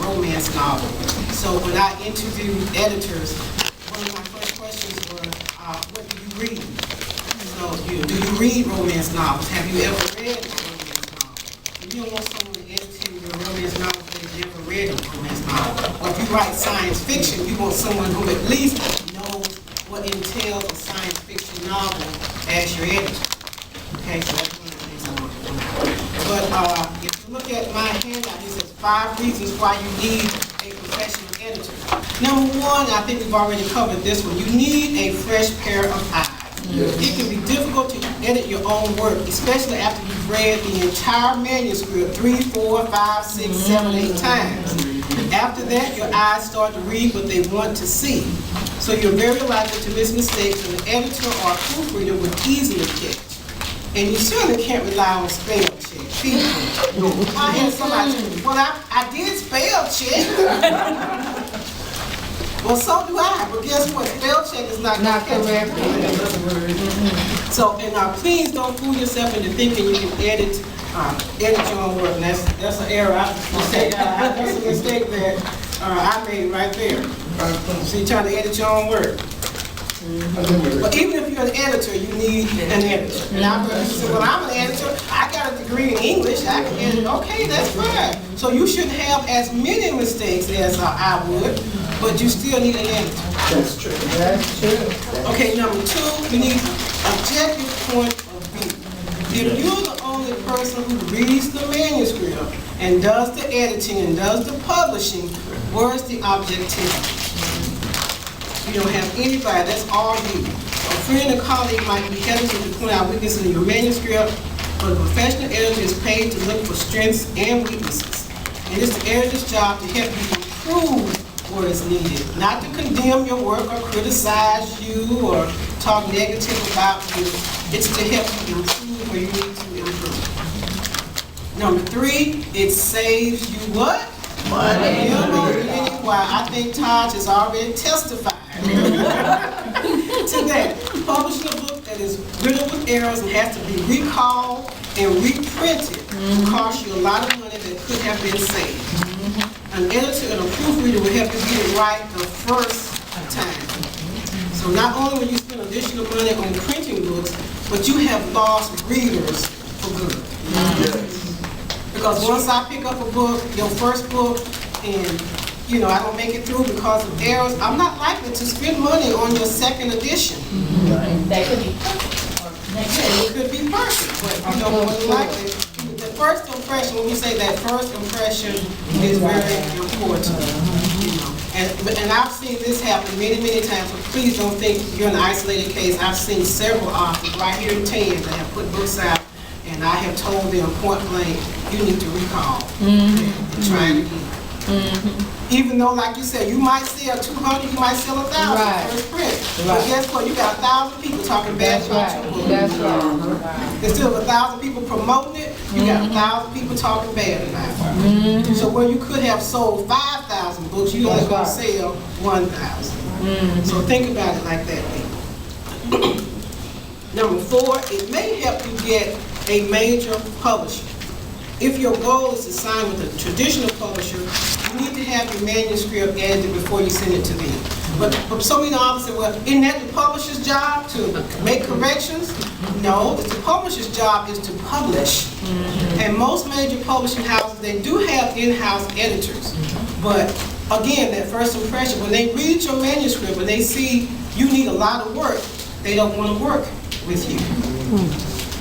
romance novel. So when I interviewed editors, one of my first questions was, what do you read? So do you read romance novels? Have you ever read a romance novel? And you don't want someone editing your romance novel if they've never read a romance novel. Or if you write science fiction, you want someone who at least knows what entails a science fiction novel as your editor. Okay, so that's one of the things I want to point out. But if you look at my handout, it says 5 reasons why you need a professional editor. Number 1, I think we've already covered this one. You need a fresh pair of eyes. It can be difficult to edit your own work, especially after you've read the entire manuscript 3, 4, 5, 6, 7, 8 times. After that, your eyes start to read what they want to see. So you're very likely to miss mistakes that an editor or a proofreader would easily catch. And you certainly can't rely on spell check. I had somebody tell me, well, I did spell check. Well, so do I, but guess what? Spell check is not correct. So, and please don't fool yourself into thinking you can edit your own work. And that's an error. That's a mistake that I made right there. So you're trying to edit your own work. But even if you're an editor, you need an editor. Now, you say, well, I'm an editor. I got a degree in English. I can edit. Okay, that's fine. So you shouldn't have as many mistakes as I would, but you still need an editor. That's true. That's true. Okay, number 2, you need objective point of view. If you're the only person who reads the manuscript and does the editing and does the publishing, where's the objectivity? You don't have anybody, that's all you. A friend or colleague might be hesitant to point out weaknesses in your manuscript, but a professional editor is paid to look for strengths and weaknesses. It is the editor's job to help you improve where it's needed, not to condemn your work or criticize you or talk negative about you. It's to help you improve where you need to improve. Number 3, it saves you what? Money. Why I think Taj has already testified to that. Publishing a book that is riddled with errors and has to be recalled and reprinted will cost you a lot of money that could have been saved. An editor and a proofreader will help you get it right the first time. So not only will you spend additional money on printing books, but you have lost readers for good. Because once I pick up a book, your first book, and I don't make it through because of errors, I'm not likely to spend money on your second edition. That could be perfect. It could be perfect, but more than likely, the first impression, when we say that first impression is very important. And I've seen this happen many, many times, so please don't think you're an isolated case. I've seen several authors right here in TAN that have put books out, and I have told them point blank, you need to recall and try it again. Even though, like you said, you might sell 200, you might sell 1,000 first print. But guess what? You got 1,000 people talking bad about your book. That's right. Instead of 1,000 people promoting it, you got 1,000 people talking bad about it. So where you could have sold 5,000 books, you only going to sell 1,000. So think about it like that, people. Number 4, it may help you get a major publisher. If your goal is to sign with a traditional publisher, you need to have your manuscript edited before you send it to them. But so many authors say, well, isn't that the publisher's job to make corrections? No, it's the publisher's job is to publish. And most major publishing houses, they do have in-house editors. But again, that first impression, when they read your manuscript, when they see you need a lot of work, they don't want to work with you.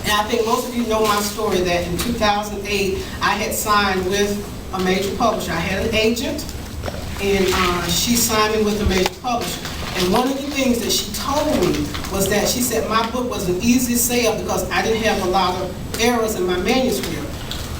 And I think most of you know my story that in 2008, I had signed with a major publisher. I had an agent, and she signed me with a major publisher. And one of the things that she told me was that she said my book was an easy sale because I didn't have a lot of errors in my manuscript.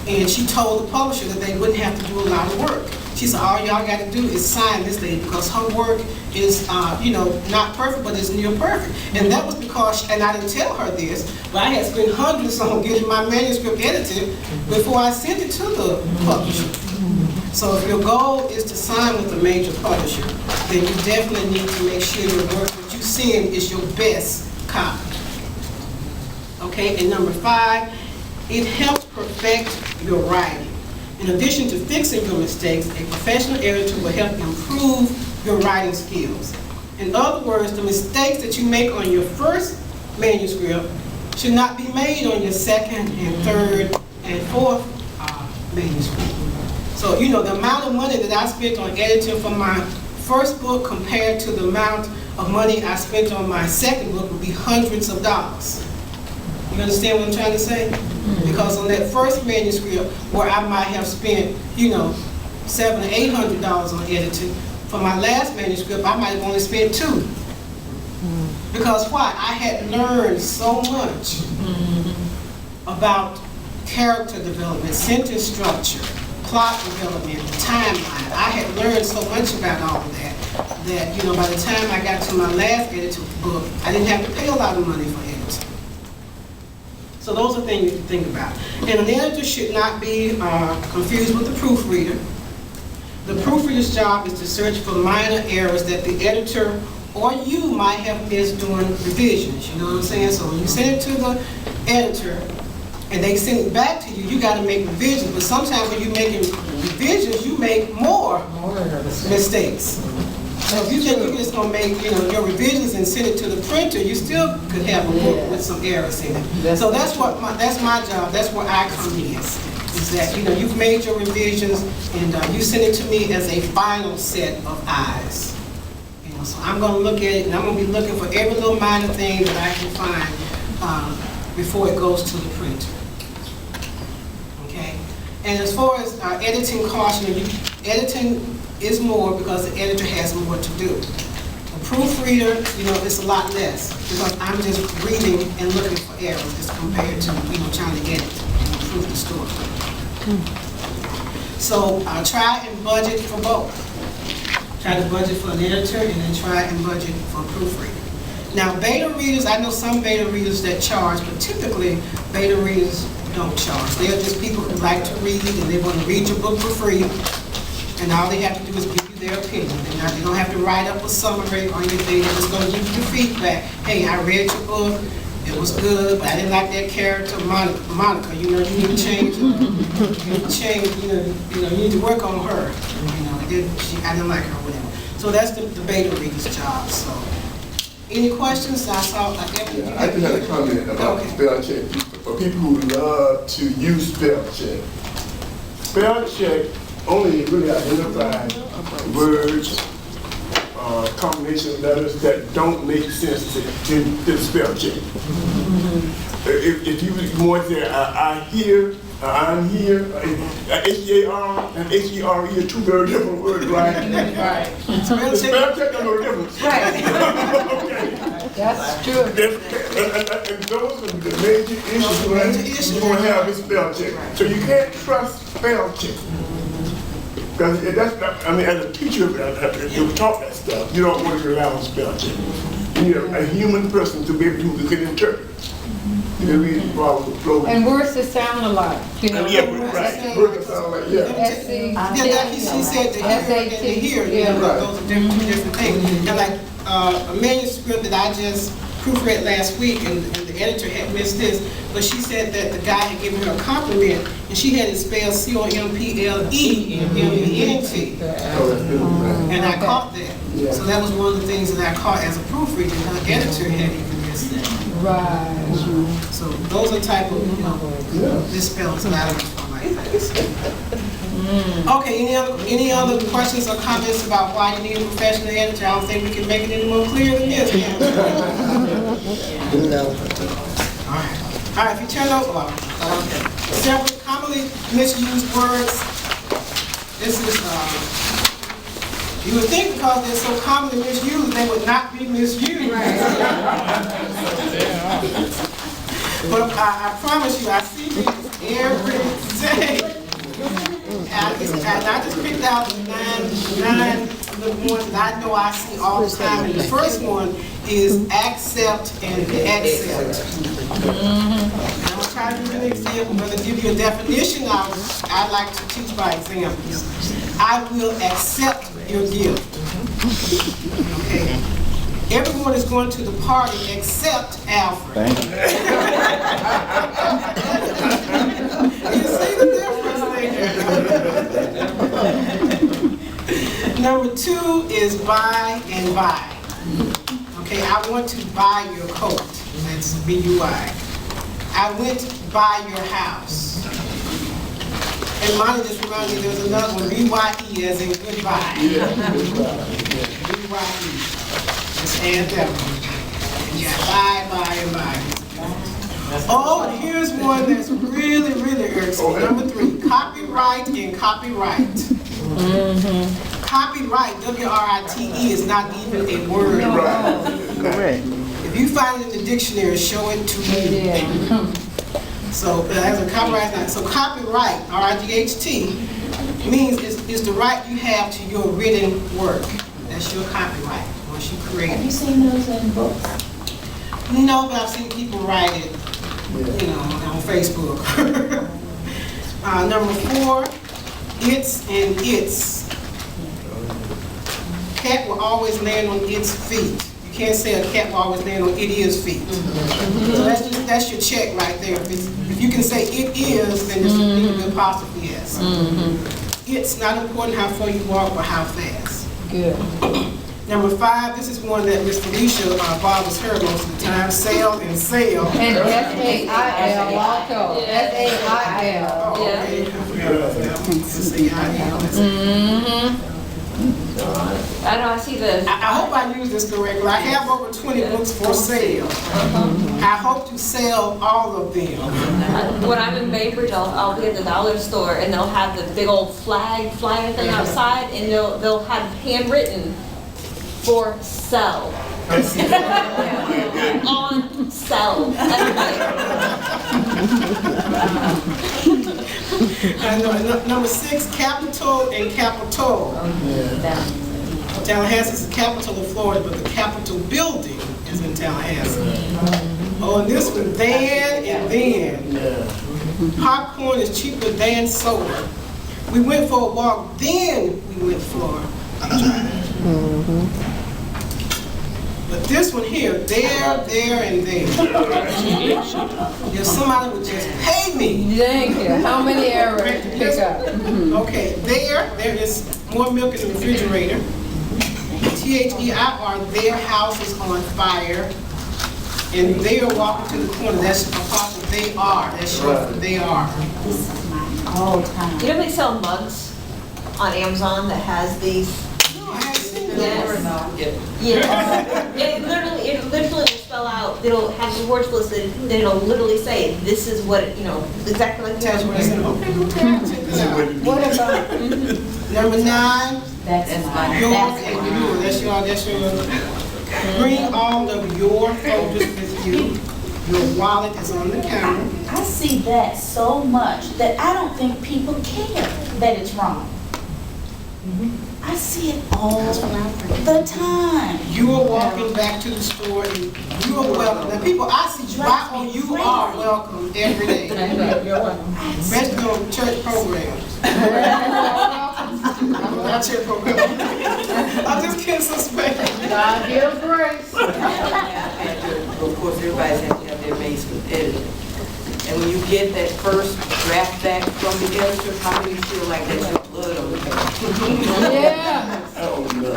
And she told the publisher that they wouldn't have to do a lot of work. She said, all y'all got to do is sign this lady because her work is, not perfect, but it's near perfect. And that was because, and I didn't tell her this, but I had spent hundreds on getting my manuscript edited before I sent it to the publisher. So if your goal is to sign with a major publisher, then you definitely need to make sure your work that you send is your best copy. Okay, and number 5, it helps perfect your writing. In addition to fixing your mistakes, a professional editor will help improve your writing skills. In other words, the mistakes that you make on your first manuscript should not be made on your second and third and fourth manuscript. So, you know, the amount of money that I spent on editing for my first book compared to the amount of money I spent on my second book would be hundreds of dollars. You understand what I'm trying to say? Because on that first manuscript, where I might have spent, you know, $700 or $800 on editing, for my last manuscript, I might have only spent $2. Because why? I had learned so much about character development, sentence structure, plot development, timeline. I had learned so much about all of that, you know, by the time I got to my last edited book, I didn't have to pay a lot of money for editing. So those are things you can think about. And an editor should not be confused with the proofreader. The proofreader's job is to search for minor errors that the editor or you might have missed doing revisions. You know what I'm saying? So when you send it to the editor and they send it back to you, you got to make revisions. But sometimes when you're making revisions, you make more mistakes. So if you think you're just going to make, you know, your revisions and send it to the printer, you still could have a book with some errors in it. So that's my job. That's where I come in. Is that, you know, you've made your revisions and you send it to me as a final set of eyes. You know, so I'm going to look at it and I'm going to be looking for every little minor thing that I can find before it goes to the printer. Okay? And as far as editing costs, you know, editing is more because the editor has more to do. The proofreader, you know, it's a lot less because I'm just reading and looking for errors as compared to, you know, trying to edit and improve the story. So try and budget for both. Try to budget for an editor and then try and budget for a proofreader. Now beta readers, I know some beta readers that charge, but typically beta readers don't charge. They're just people who like to read and they want to read your book for free. And all they have to do is give you their opinion. They don't have to write up a summary or anything. They're just going to give you feedback. Hey, I read your book. It was good, but I didn't like that character, Monica. You know, you need to change. You need to change. You know, you need to work on her. You know, I didn't like her, whatever. So that's the beta reader's job. So, any questions? I saw. I just had a comment about spell check for people who love to use spell check. Spell check only really identifies words, combination of letters that don't make sense to spell check. If you want to say I hear, I'm here, H-E-A-R and H-E-R-E are two very different words, right? Right. The spell check is no difference. Right. Okay. That's true. And those are the major issues you're going to have with spell check. So you can't trust spell check. Because that's not, I mean, as a teacher, you taught that stuff. You don't want to rely on spell check. You need a human person to be able to who can interpret. You know, read the problem with flow. And words that sound alike. You know, Yeah, right. Words that sound like, yeah. S-C, Yeah, like he said, the hear and the hear, you know, those are two different things. And like a manuscript that I just proofread last week, and the editor had missed this, but she said that the guy had given her a compliment, and she had it spelled C-O-M-P-L-E-M-E-N-T. And I caught that. So that was one of the things that I caught as a proofreader, and the editor had even missed that. right. So those are type of, you know, misspellings that I look for like that. Okay, any other questions or comments about why you need a professional editor? I don't think we can make it any more clear than this. No. All right, if you turn over, several commonly misused words. This is, you would think because they're so commonly misused, they would not be misused. But I promise you, I see these every day. And I just picked out nine the ones that I know I see all the time. And the first one is accept and accept. And I'm going to try to give you an example. I'm going to give you a definition of it. I like to teach by examples. I will accept your gift. Okay. Everyone is going to the party except Alfred. Thank you. You see the difference there? Number 2 is buy and buy. Okay, I want to buy your coat. That's B-U-I. I went to buy your house. And mine just reminded me there's another one, B-Y-E, as in goodbye. Yeah. B-Y-E. Just add that one. Yeah, buy, and buy. Oh, and here's one that's really, really irks me. Number 3, copyright and copyright. Copyright, W-R-I-T-E, is not even a word. Correct. If you find it in the dictionary, show it to me. So as a copyright, so copyright, R-I-G-H-T, means is the right you have to your written work. That's your copyright once you create Have you it. seen those in books? No, but I've seen people write it, you know, on Facebook. Number 4, its and its. Cat will always land on its feet. You can't say a cat will always land on it is feet. So that's your check right there. If you can say it is, then it's an apostrophe S. It's not important how far you walk or how fast. Good. Number 5, this is one that Miss Felicia bothers her most of the time, sale and sale. And S-A-I-L also. S-A-I-L. Oh, okay. I forgot about that one. S-A-I-L. I know, I see the, I hope I use this correctly. I have over 20 books for sale. I hope to sell all of them. when I'm in Bainbridge, I'll be at the dollar store and they'll have the big old flyer thing outside and they'll have handwritten for sell. On sell. Number 6, capital and capital. Tallahassee is the capital of Florida, but the Capitol building is in Tallahassee. Oh, and this one, then and then. Popcorn is cheaper than soda. We went for a walk, then we went for a drive. But this one here, there, and there. If somebody would just pay me. Thank you. How many errors to pick up? Okay, there is more milk in the refrigerator. T-H-E-I-R, their house is on fire. And they are walking to the corner. That's apostle, they are. That's short for they are. All the time. You know they sell mugs on Amazon that has these? No, I haven't seen that. Yes. It literally will spell out, it'll have the words listed, then it'll literally say, this is what, exactly like Tells you what I said. Okay, I'll check this out. What about? Number 9, That's mine. yours That's and mine. yours. That's yours. Bring all of your folders with you. Your wallet is on the counter. I see that so much that I don't think people care that it's wrong. I see it all the time. You are walking back to the store and you are welcome. Now people, I see you right on, you are welcome every day. Especially on church programs. Not church programs. I'm just kidding, suspect. God give grace. Of course, everybody's have to have their base with editing. And when you get that first draft back from the editor, how do you feel like that's your blood on the paper? Yeah. Oh, no.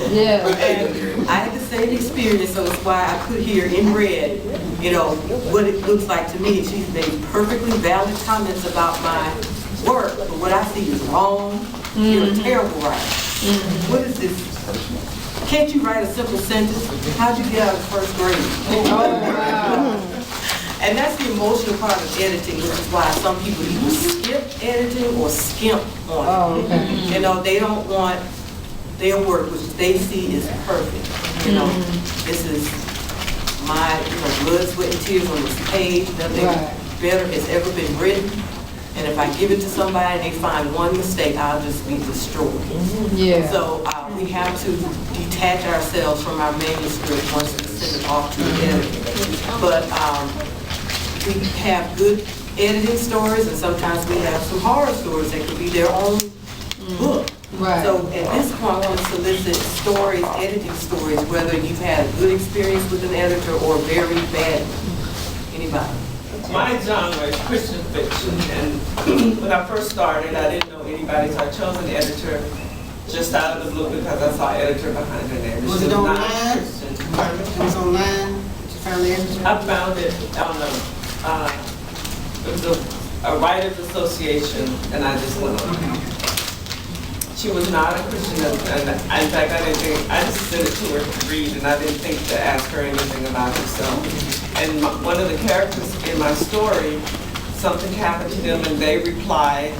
Yeah. And I had the same experience, so it's why I put here in red, what it looks like to me. She's made perfectly valid comments about my work, but what I see is wrong. You're a terrible writer. What is this? Can't you write a simple sentence? How'd you get out of first grade? And that's the emotional part of editing, which is why some people either skip editing or skimp on it. They don't want their work, which they see is perfect. This is my blood, sweat, and tears on this page. Nothing better has ever been written. And if I give it to somebody and they find one mistake, I'll just be destroyed. Yeah. So we have to detach ourselves from our manuscript once we send it off to the editor. But we have good editing stories, and sometimes we have some horror stories that could be their own book. Right. So at this point, I want to solicit stories, editing stories, whether you've had a good experience with an editor or very bad one. Anybody? My genre is Christian fiction, and when I first started, I didn't know anybody, so I chose an editor just out of the blue because I saw editor behind her name. Was She it not online? Christian. It was online? Did you find the editor? I found it on it was a writers association, and I just went on. She was not a Christian, and in fact, I just sent it to her to read, and I didn't think to ask her anything about herself. And one of the characters in my story, something happened to them, and they replied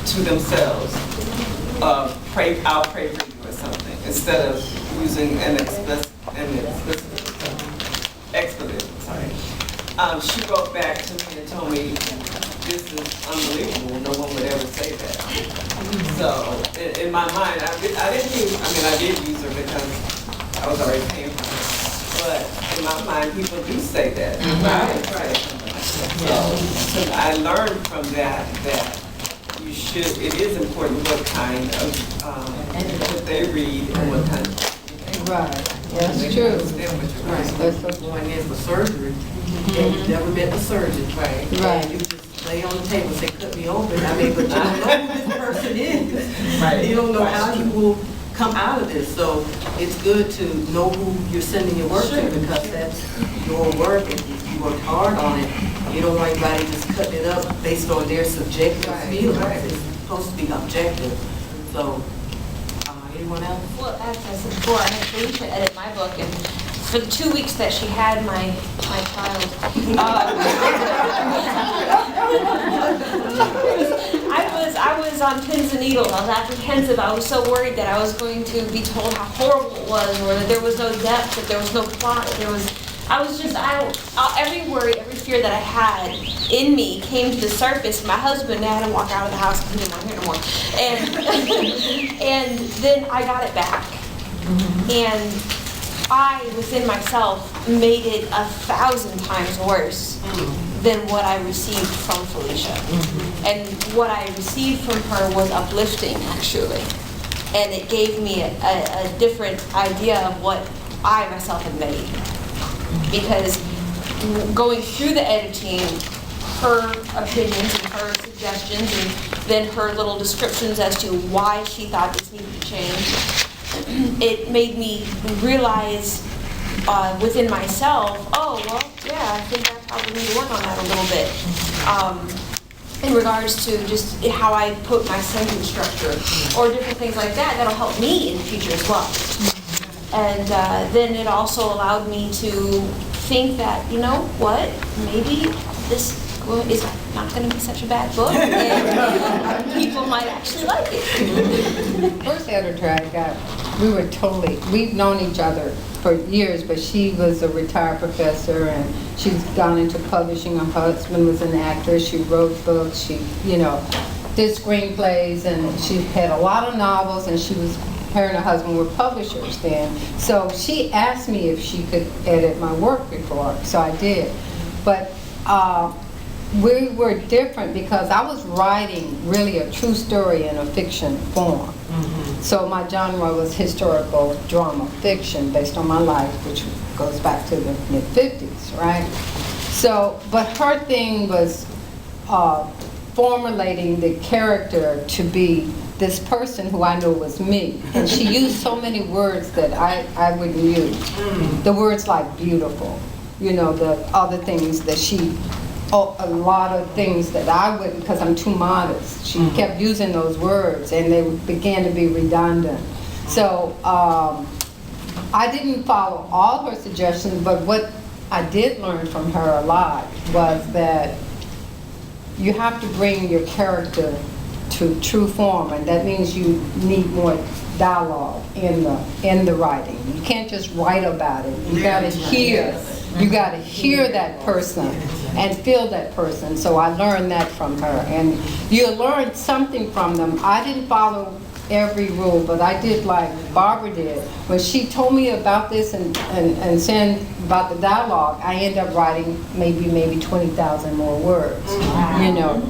to themselves, I'll pray for you or something, instead of using an expletive, sorry. She wrote back to me and told me, this is unbelievable, no one would ever say that. So, in my mind, I did use her because I was already paying for her. But in my mind, people do say that. Right. So I learned from that it is important what kind of, what they read and what kind of. Right, that's true. Right, That's so going in for surgery, and you never met the surgeon. Right. Right. And you just lay on the table and say, cut me open. I mean, but you don't know who this person is. Right. You don't know how you will come out of this. So it's good to know who you're sending your work to, because that's your work and you worked hard on it. You don't want anybody just cutting it up based on their subjective feelings. It's supposed to be objective. So, anyone else? Well, as I said before, I had Felicia edit my book, and for the 2 weeks that she had my child, I was on pins and needles. I was apprehensive. I was so worried that I was going to be told how horrible it was, or that there was no depth, that there was no plot. Every worry, every fear that I had in me came to the surface. My husband, I had to walk out of the house because he didn't want to hear no more. And then I got it back. And I, within myself, made it 1,000 times worse than what I received from Felicia. And what I received from her was uplifting, actually. And it gave me a different idea of what I myself had made. Because going through the editing, her opinions and her suggestions, and then her little descriptions as to why she thought this needed to change, it made me realize within myself, oh, well, yeah, I think I probably need to work on that a little bit. In regards to just how I put my sentence structure, or different things like that, that'll help me in the future as well. And then it also allowed me to think that, you know what, maybe this is not going to be such a bad book, and people might actually like it. First editor I got, we've known each other for years, but she was a retired professor, and she's gone into publishing. Her husband was an actor. She wrote books. She, did screenplays, and she had a lot of novels, and her and her husband were publishers then. So she asked me if she could edit my work before, so I did. But we were different because I was writing really a true story in a fiction form. So my genre was historical drama fiction based on my life, which goes back to the mid-50s, right? So, but her thing was formulating the character to be this person who I knew was me. And she used so many words that I wouldn't use. The words like beautiful, the other things that a lot of things that I wouldn't, because I'm too modest. She kept using those words, and they began to be redundant. So I didn't follow all her suggestions, but what I did learn from her a lot was that you have to bring your character to true form, and that means you need more dialogue in the writing. You can't just write about it. You gotta hear. You gotta hear that person and feel that person. So I learned that from her, and you learn something from them. I didn't follow every rule, but I did like Barbara did. When she told me about this and saying about the dialogue, I ended up writing maybe 20,000 more words,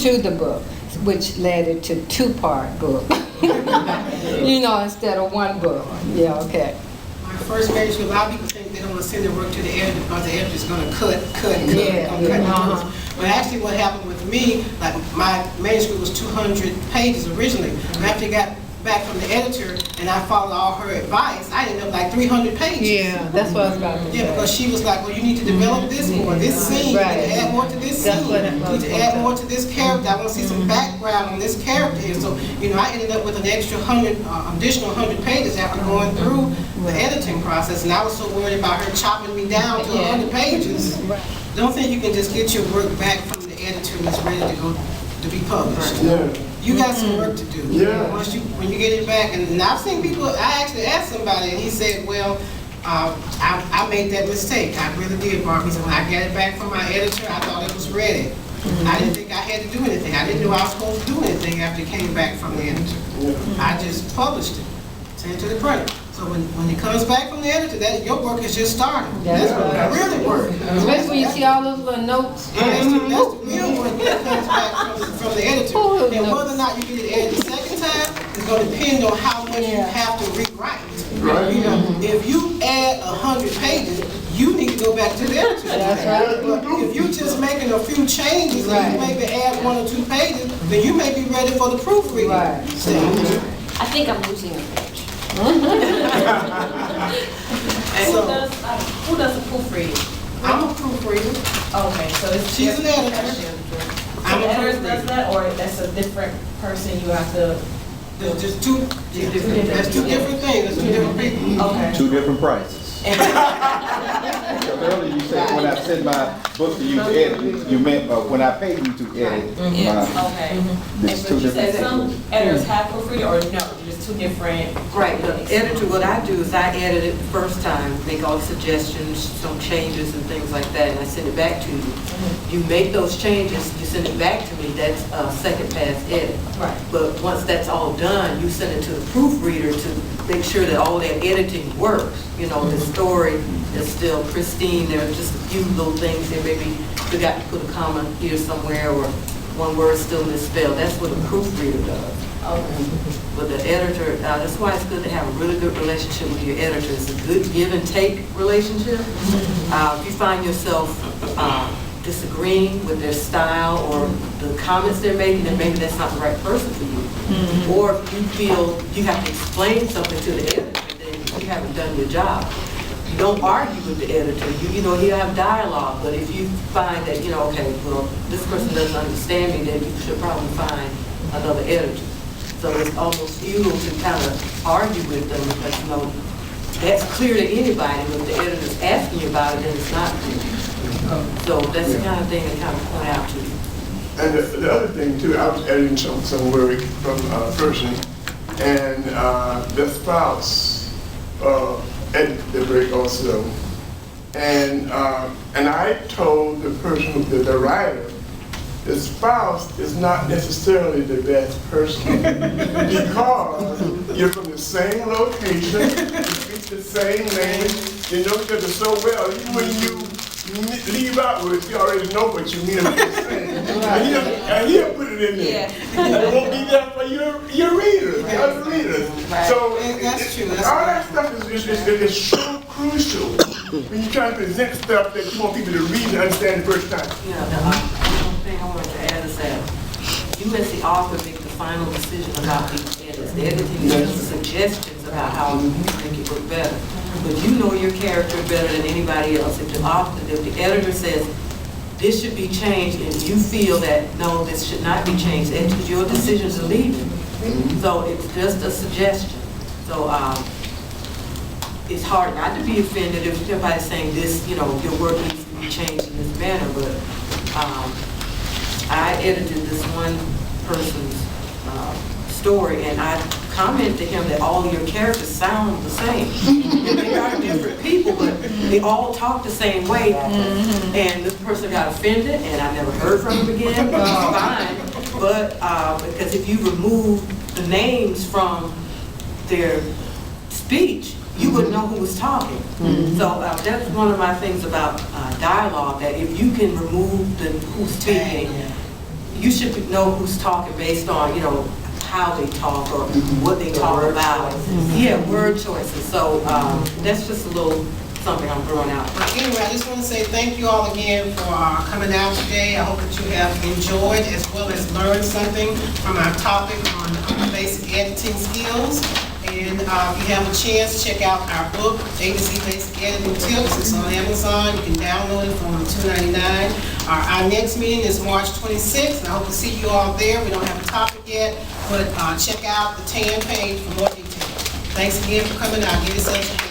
to the book, which led it to 2-part book, instead of one book. Yeah, okay. My first manuscript, a lot of people think they don't gonna send the work to the editor, because the editor's gonna cut. But actually what happened with me, like my manuscript was 200 pages originally. But after I got back from the editor and I followed all her advice, I ended up like 300 pages. Yeah, that's what I was about to say. Yeah, because she was like, well, you need to develop this more, this scene, you need to add more to this That's scene, what it you was. need to add more to this character, I want to see some background on this character here. So, you know, I ended up with an extra additional 100 pages after going through the editing process, and I was so worried about her chopping me down to 100 pages. Don't think you can just get your work back from the editor and it's ready to go to be published. Yeah. You got some work to do. Yeah. When you get it back, and I've seen people, I actually asked somebody and he said, well, I made that mistake. I really did, Barb. He said, when I got it back from my editor, I thought it was ready. I didn't think I had to do anything. I didn't know I was supposed to do anything after it came back from the editor. I just published it, sent it to the printer. So when it comes back from the editor, that your work has just started. That's what really work. Especially when you see all those little notes. Yeah, that's the real work that comes back from the editor. And whether or not you get it edited the second time is going to depend on how much you have to rewrite. Right. You know, if you add 100 pages, you need to go back to the editor. That's right. But if you're just making a few changes and you maybe add 1 or 2 pages, then you may be ready for the proofreading. Right. stage. I think I'm losing a page. And So- who does the proofreading? I'm a proofreader. Okay, so it's. She's an editor. I'm a The editor does proofreader. that, or that's a different person you have to? There's just two different things. There's two different people. Okay. Two different prices. Because earlier you said when I sent my book to you to edit, you meant when I paid you to edit. Yes, okay. There's But two you said different some things. editors have proofreading, or no, just two different? Right, the companies? editor, what I do is I edit it the first time, make all the suggestions, some changes and things like that, and I send it back to you. You make those changes, you send it back to me, that's a second pass edit. Right. But once that's all done, you send it to the proofreader to make sure that all that editing works. You know, the story is still pristine, there's just a few little things there, maybe you got to put a comma here somewhere, or one word still misspelled, that's what a proofreader does. Okay. But the editor, that's why it's good to have a really good relationship with your editor. It's a good give and take relationship. If you find yourself disagreeing with their style or the comments they're making, then maybe that's not the right person for you. Or if you feel you have to explain something to the editor, then you haven't done your job. You don't argue with the editor. You know, you have dialogue. But if you find that, you know, okay, well, this person doesn't understand me, then you should probably find another editor. So it's almost futile to kind of argue with them because, you know, that's clear to anybody, but if the editor's asking you about it, then it's not clear. So that's the kind of thing that kind of point out to you. And the other thing too, I was editing some work from a person, and the spouse edited the break also. And I told the person, the writer, the spouse is not necessarily the best person because you're from the same location, you speak the same language, you know each other so well. Even when you leave out words, you already know what you mean. And he'll put it in there. And it won't be there for your readers, the other readers. So That's true. all that stuff is so crucial when you try to present stuff that you want people to read and understand the first time. Yeah, the thing I wanted to add is that you as the author make the final decision about the edits. The editing is just suggestions about how you make it look better. But you know your character better than anybody else. If the author, if the editor says, this should be changed, and you feel that, no, this should not be changed, it's your decision to leave it. So it's just a suggestion. So it's hard not to be offended if somebody's saying this, you know, your work needs to be changed in this manner, but I edited this one person's story, and I commented to him that all your characters sound the same. They are different people, but they all talk the same way. And this person got offended, and I never heard from him again. It's fine, but because if you remove the names from their speech, you wouldn't know who was talking. So that's one of my things about dialogue, that if you can remove the who's speaking, you should know who's talking based on, you know, how they talk or what they talk about. Yeah, word choices. So that's just a little something I'm throwing out. But anyway, I just want to say thank you all again for coming out today. I hope that you have enjoyed as well as learned something from our topic on basic editing skills. And if you have a chance, check out our book, ABC Basic Editing Tips. It's on Amazon. You can download it for only $2.99. Our next meeting is March 26th, and I hope to see you all there. We don't have a topic yet, but check out the TAN page for more details. Thanks again for coming out. Give yourselves a